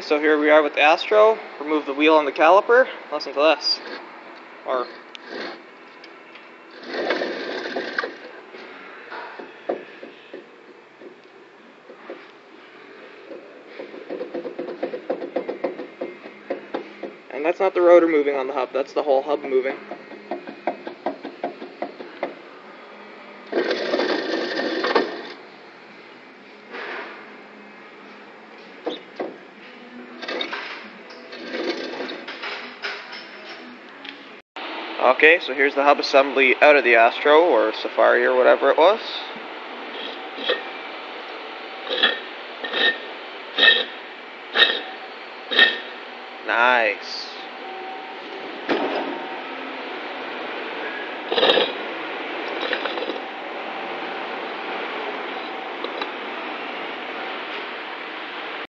so here we are with the Astro. Remove the wheel and the caliper. Listen to this. Or and that's not the rotor moving on the hub, that's the whole hub moving. Okay, so here's the hub assembly out of the Astro, or Safari, or whatever it was. Nice.